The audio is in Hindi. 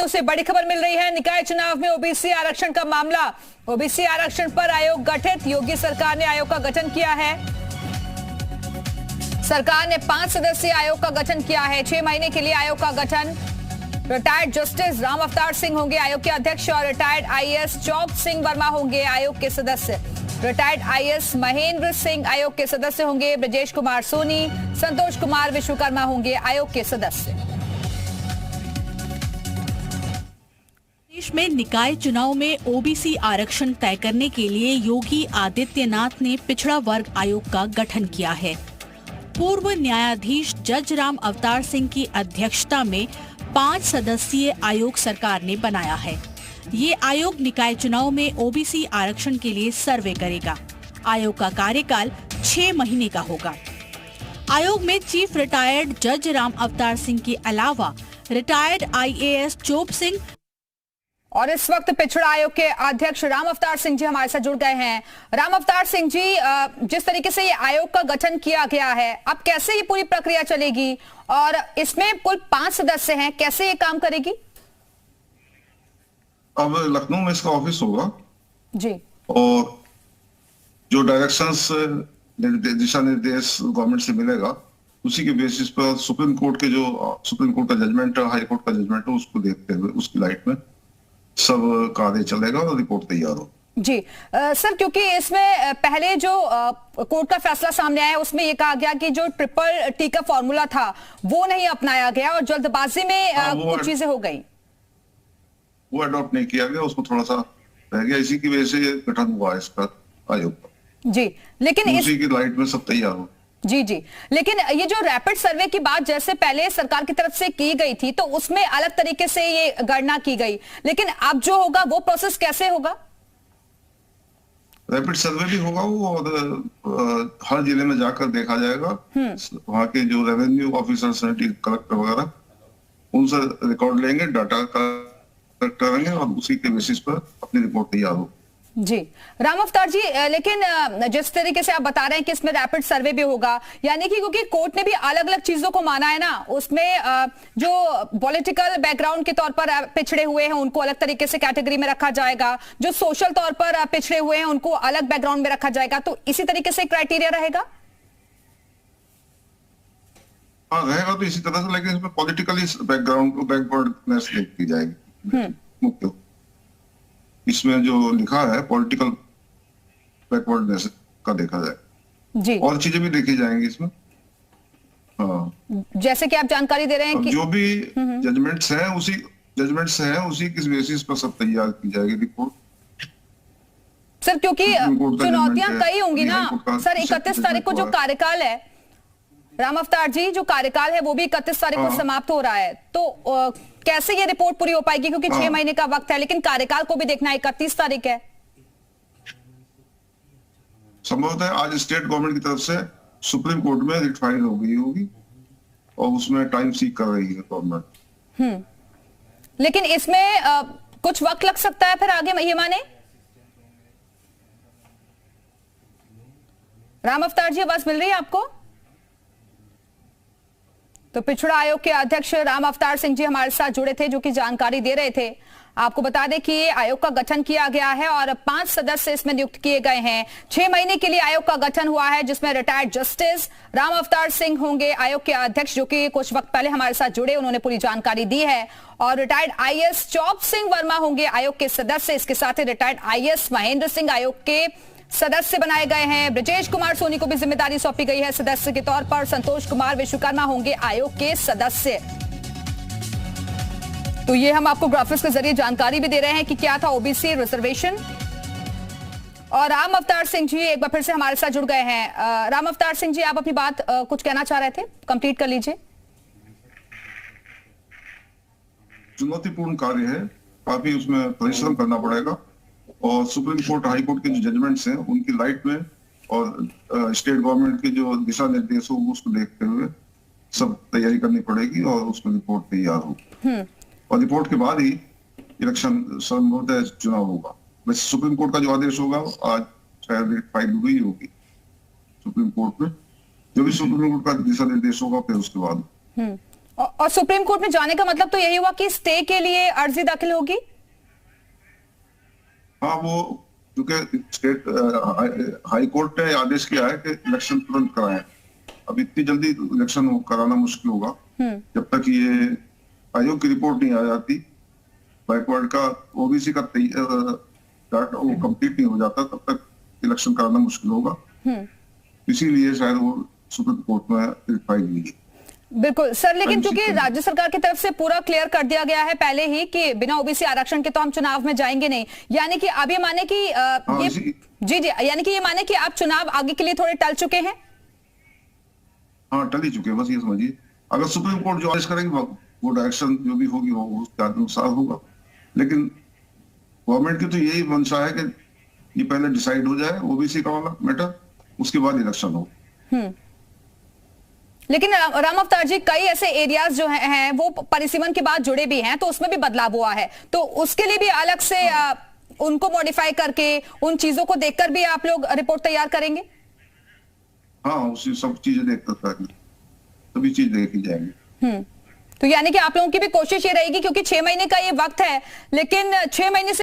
लखनऊ से बड़ी खबर मिल रही है। निकाय चुनाव में ओबीसी आरक्षण का मामला। ओबीसी आरक्षण पर आयोग गठित। योगी सरकार ने आयोग का गठन किया है। सरकार ने 5 सदस्यीय आयोग का गठन किया है। 6 महीने के लिए आयोग का गठन। रिटायर्ड जस्टिस राम अवतार सिंह होंगे आयोग के अध्यक्ष और रिटायर्ड आईएएस चौप सिंह वर्मा होंगे आयोग के सदस्य। रिटायर्ड आईएएस महेंद्र सिंह आयोग के सदस्य होंगे। ब्रजेश कुमार सोनी, संतोष कुमार विश्वकर्मा होंगे आयोग के सदस्य। देश में निकाय चुनाव में ओबीसी आरक्षण तय करने के लिए योगी आदित्यनाथ ने पिछड़ा वर्ग आयोग का गठन किया है। पूर्व न्यायाधीश जज राम अवतार सिंह की अध्यक्षता में 5 सदस्यीय आयोग सरकार ने बनाया है। ये आयोग निकाय चुनाव में ओबीसी आरक्षण के लिए सर्वे करेगा। आयोग का कार्यकाल 6 महीने का होगा। आयोग में चीफ रिटायर्ड जज राम अवतार सिंह के अलावा रिटायर्ड आईएएस चोप सिंह और इस वक्त पिछड़ा आयोग के अध्यक्ष राम अवतार सिंह जी हमारे साथ जुड़ गए हैं। राम अवतार सिंह जी, जिस तरीके से ये आयोग का गठन किया गया है, अब कैसे ये पूरी प्रक्रिया चलेगी और इसमें कुल 5 सदस्य हैं, कैसे ये काम करेगी? अब लखनऊ में इसका ऑफिस होगा जी, और जो डायरेक्शंस दिशा निर्देश गवर्नमेंट से मिलेगा उसी के बेसिस पर सुप्रीम कोर्ट का जजमेंट है, हाई कोर्ट का जजमेंट है, उसको देखते हुए उसकी लाइट में सब कार्य चलेगा और रिपोर्ट तैयार हो। जी सर, क्योंकि इसमें पहले जो कोर्ट का फैसला सामने आया उसमें ये कहा गया कि जो ट्रिपल टी का फॉर्मूला था वो नहीं अपनाया गया और जल्दबाजी में कुछ चीजें हो गई, वो अडॉप्ट नहीं किया गया, उसको थोड़ा सा रह गया। इसी की वजह से ये गठन हुआ इसका आयोग का। जी, लेकिन उसी की लाइट में सब तैयार हो। जी जी, लेकिन ये जो रैपिड सर्वे की बात जैसे पहले सरकार की तरफ से की गई थी तो उसमें अलग तरीके से ये गणना की गई, लेकिन अब जो होगा वो प्रोसेस कैसे होगा? रैपिड सर्वे भी होगा वो, और हर जिले में जाकर देखा जाएगा। वहाँ के जो रेवेन्यू ऑफिसर्स हैं, कलेक्टर वगैरह, उनसे रिकॉर्ड लेंगे, डाटा कलेक्ट करेंगे और उसी के बेसिस पर अपनी रिपोर्ट तैयार हो। जी राम अवतार जी, लेकिन जिस तरीके से आप बता रहे हैं कि इसमें रैपिड सर्वे भी होगा, यानी कि क्योंकि कोर्ट ने भी अलग अलग चीजों को माना है ना, उसमें जो पॉलिटिकल बैकग्राउंड के तौर पर पिछड़े हुए हैं उनको अलग तरीके से कैटेगरी में रखा जाएगा, जो सोशल तौर पर पिछड़े हुए हैं उनको अलग बैकग्राउंड में रखा जाएगा, तो इसी तरीके से क्राइटेरिया रहेगा? हाँ रहेगा तो इसी तरह से, लेकिन इसमें पॉलिटिकली बैकवर्डनेस देखी जाएगी मुख्य। इसमें जो लिखा है पॉलिटिकल बैकवर्डनेस का देखा जाए जी, और चीजें भी देखी जाएंगी इसमें। हाँ, जैसे कि आप जानकारी दे रहे हैं कि जो भी जजमेंट्स हैं उसी किस बेसिस पर सब तैयार की जाएगी रिपोर्ट। सर, क्योंकि चुनौतियां कई होंगी ना सर। 31 तारीख को जो कार्यकाल है राम अवतार जी, जो कार्यकाल है वो भी 31 तारीख को समाप्त हो रहा है, तो कैसे ये रिपोर्ट पूरी हो पाएगी? क्योंकि 6 महीने का वक्त है, लेकिन कार्यकाल को भी देखना है। 31 तारीख है। संभवतः आज स्टेट गवर्नमेंट की तरफ से सुप्रीम कोर्ट में रिट फाइल हो गई होगी और उसमें टाइम सीक कर रही है गवर्नमेंट। लेकिन इसमें कुछ वक्त लग सकता है फिर आगे, ये माने? राम अवतार जी, आवाज मिल रही है आपको? तो पिछड़ा आयोग के अध्यक्ष राम अवतार सिंह जी हमारे साथ जुड़े थे, जो कि जानकारी दे रहे थे। आपको बता दें कि आयोग का गठन किया गया है और 5 सदस्य इसमें नियुक्त किए गए हैं। 6 महीने के लिए आयोग का गठन हुआ है, जिसमें रिटायर्ड जस्टिस राम अवतार सिंह होंगे आयोग के अध्यक्ष, जो कि कुछ वक्त पहले हमारे साथ जुड़े, उन्होंने पूरी जानकारी दी है। और रिटायर्ड आईएएस चौप सिंह वर्मा होंगे आयोग के सदस्य। इसके साथ ही रिटायर्ड आईएएस महेंद्र सिंह आयोग के सदस्य बनाए गए हैं। ब्रजेश कुमार सोनी को भी जिम्मेदारी सौंपी गई है सदस्य के तौर पर। संतोष कुमार विश्वकर्मा होंगे आयोग के सदस्य। तो ये हम आपको ग्राफिक्स के जरिए जानकारी भी दे रहे हैं कि क्या था ओबीसी रिजर्वेशन। और राम अवतार सिंह जी एक बार फिर से हमारे साथ जुड़ गए हैं। राम अवतार सिंह जी, आप अपनी बात कुछ कहना चाह रहे थे, कंप्लीट कर लीजिए। चुनौतीपूर्ण कार्य है, काफी उसमें परिश्रम करना पड़ेगा और सुप्रीम कोर्ट, हाई कोर्ट के जो जजमेंट्स हैं उनकी लाइट में और स्टेट गवर्नमेंट के जो दिशा निर्देश हो उसको देखते हुए सब तैयारी करनी पड़ेगी और उसमें रिपोर्ट तैयार हो। और रिपोर्ट के बाद ही इलेक्शन संभवतः चुनाव होगा। वैसे सुप्रीम कोर्ट का जो आदेश होगा आज शायद फाइल हुई होगी सुप्रीम कोर्ट में, जो भी सुप्रीम कोर्ट का दिशा निर्देश होगा फिर उसके बाद। और सुप्रीम कोर्ट में जाने का मतलब तो यही हुआ कि स्टे के लिए अर्जी दाखिल होगी। हाँ, वो क्योंकि स्टेट हाई कोर्ट ने आदेश किया है कि इलेक्शन तुरंत कराएं। अब इतनी जल्दी इलेक्शन कराना मुश्किल होगा जब तक ये आयोग की रिपोर्ट नहीं आ जाती, बैकवर्ड का ओबीसी का डाटा वो कंप्लीट नहीं हो जाता, तब तक इलेक्शन कराना मुश्किल होगा। इसीलिए शायद वो सुप्रीम कोर्ट में फाइल हुई है। बिल्कुल सर, लेकिन क्योंकि राज्य सरकार की तरफ से पूरा क्लियर कर दिया गया है पहले ही कि बिना ओबीसी आरक्षण के तो हम चुनाव में जाएंगे नहीं, यानी कि अब ये माने कि ये जी जी, यानी कि ये माने कि आप चुनाव आगे के लिए थोड़े टल चुके हैं। हाँ, टल ही चुके हैं, बस ये समझिए। अगर सुप्रीम कोर्ट जो आदेश करेंगे वो डायरेक्शन जो भी होगी वो उसके अनुसार होगा, लेकिन गवर्नमेंट की तो यही मंशा है कि ये पहले डिसाइड हो जाए ओबीसी का वाला मैटर, उसके बाद इलेक्शन हो। लेकिन राम अवतार जी, कई ऐसे एरियाज जो हैं वो परिसीमन के बाद जुड़े भी हैं, तो उसमें भी बदलाव हुआ है, तो उसके लिए भी अलग से उनको मॉडिफाई करके उन चीजों को देखकर भी आप लोग रिपोर्ट तैयार करेंगे। हाँ, उसी सब चीजें देखकर सभी चीज देखी जाएंगी। तो यानी कि आप लोगों की भी कोशिश ये रहेगी, क्योंकि 6 महीने का ये वक्त है, लेकिन 6 महीने से